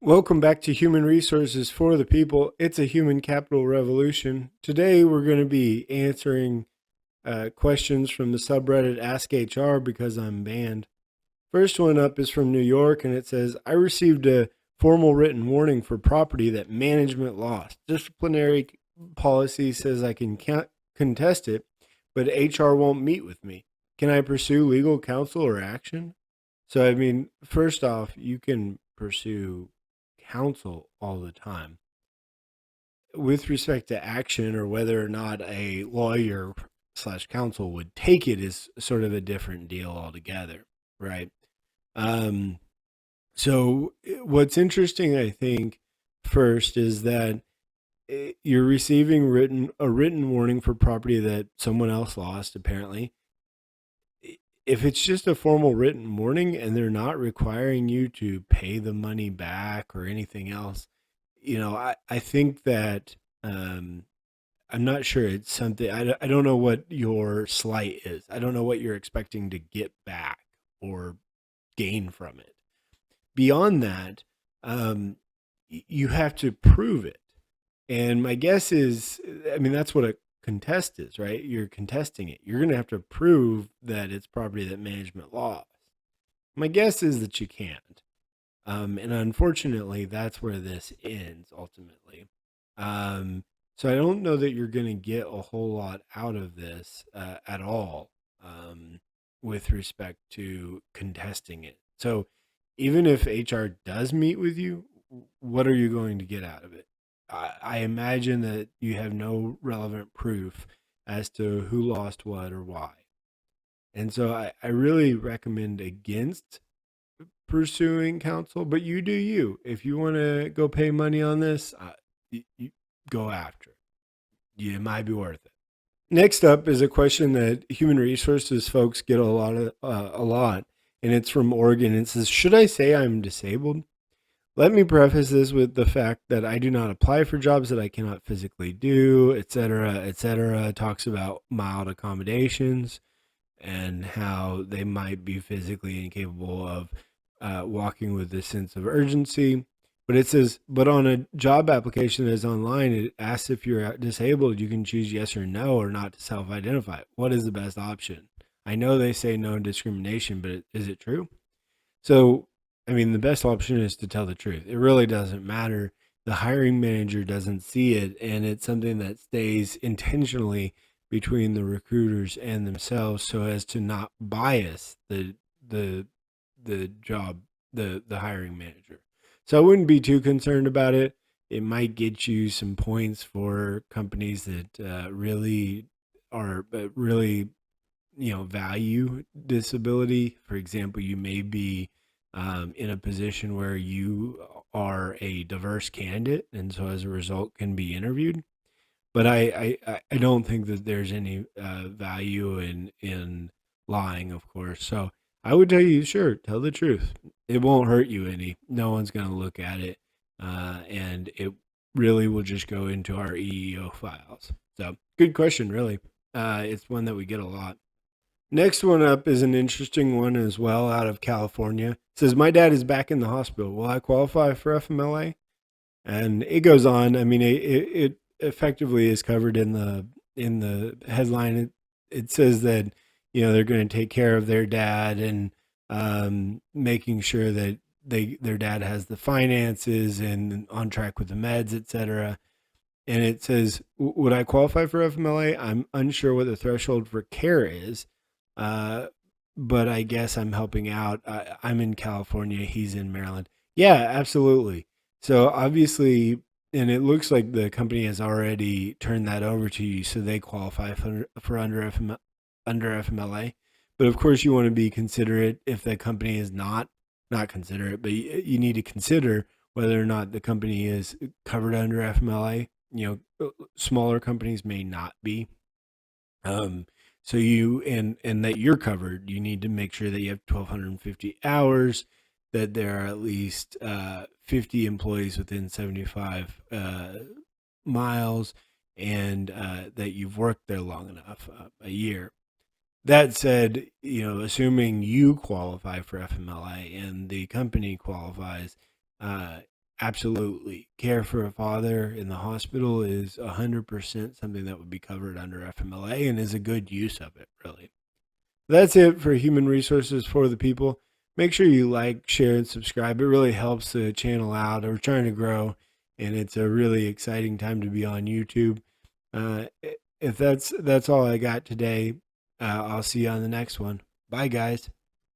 Welcome back to Human Resources for the People. It's a human capital revolution. Today we're going to be answering questions from the subreddit AskHR because I'm banned. First one up is from New York, and it says, I received a formal written warning for property that management lost. Disciplinary policy says I can contest it, but HR won't meet with me. Can I pursue legal counsel or action? So, first off, you can pursue counsel all the time. With respect to action or whether or not a lawyer slash counsel would take it is sort of a different deal altogether, right? So what's interesting, I think, first is that you're receiving a written warning for property that someone else lost, apparently. If it's just a formal written warning and they're not requiring you to pay the money back or anything else, I think that I'm not sure it's something, I don't know what your slight is. I don't know what you're expecting to get back or gain from it. Beyond that, you have to prove it. And my guess is, that's what a contest is, right? You're contesting it. You're going to have to prove that it's property that management lost. My guess is that you can't. And unfortunately, that's where this ends ultimately. So I don't know that you're going to get a whole lot out of this at all with respect to contesting it. So even if HR does meet with you, what are you going to get out of it? I imagine that you have no relevant proof as to who lost what or why. And so I really recommend against pursuing counsel, but you do you. If you want to go pay money on this, you go after it. It might be worth it. Next up is a question that human resources folks get a lot, and it's from Oregon. It says, should I say I'm disabled? Let me preface this with the fact that I do not apply for jobs that I cannot physically do, etc., etc. Talks about mild accommodations and how they might be physically incapable of walking with a sense of urgency. But it says, but on a job application that's online, it asks if you're disabled, you can choose yes or no or not to self-identify. What is the best option? I know they say no discrimination, but is it true? So, the best option is to tell the truth. It really doesn't matter. The hiring manager doesn't see it, and it's something that stays intentionally between the recruiters and themselves so as to not bias the hiring manager. So I wouldn't be too concerned about it. It might get you some points for companies that really value disability. For example, you may be in a position where you are a diverse candidate, and so as a result can be interviewed. But I don't think that there's any value in lying, of course. So I would tell you, sure, tell the truth. It won't hurt you any. No one's going to look at it, and it really will just go into our EEO files. So good question, really. It's one that we get a lot. Next one up is an interesting one as well, out of California. It says, my dad is back in the hospital. Will I qualify for FMLA? And it goes on. It effectively is covered in the headline. It says that they're going to take care of their dad and making sure that their dad has the finances and on track with the meds, etc. And it says, would I qualify for FMLA? I'm unsure what the threshold for care is, but I guess I'm helping out. I'm in California. He's in Maryland. Yeah, absolutely. So obviously, and it looks like the company has already turned that over to you, so they qualify for under FMLA. But of course, you want to be considerate if the company is not considerate, but you need to consider whether or not the company is covered under FMLA. Smaller companies may not be. So you and that you're covered, you need to make sure that you have 1,250 hours, that there are at least 50 employees within 75 miles, and that you've worked there long enough, a year. That said, assuming you qualify for FMLA and the company qualifies, absolutely. Care for a father in the hospital is 100% something that would be covered under FMLA and is a good use of it, really. That's it for Human Resources for the People. Make sure you like, share, and subscribe. It really helps the channel out. We're trying to grow, and it's a really exciting time to be on YouTube. If that's all I got today, I'll see you on the next one. Bye, guys.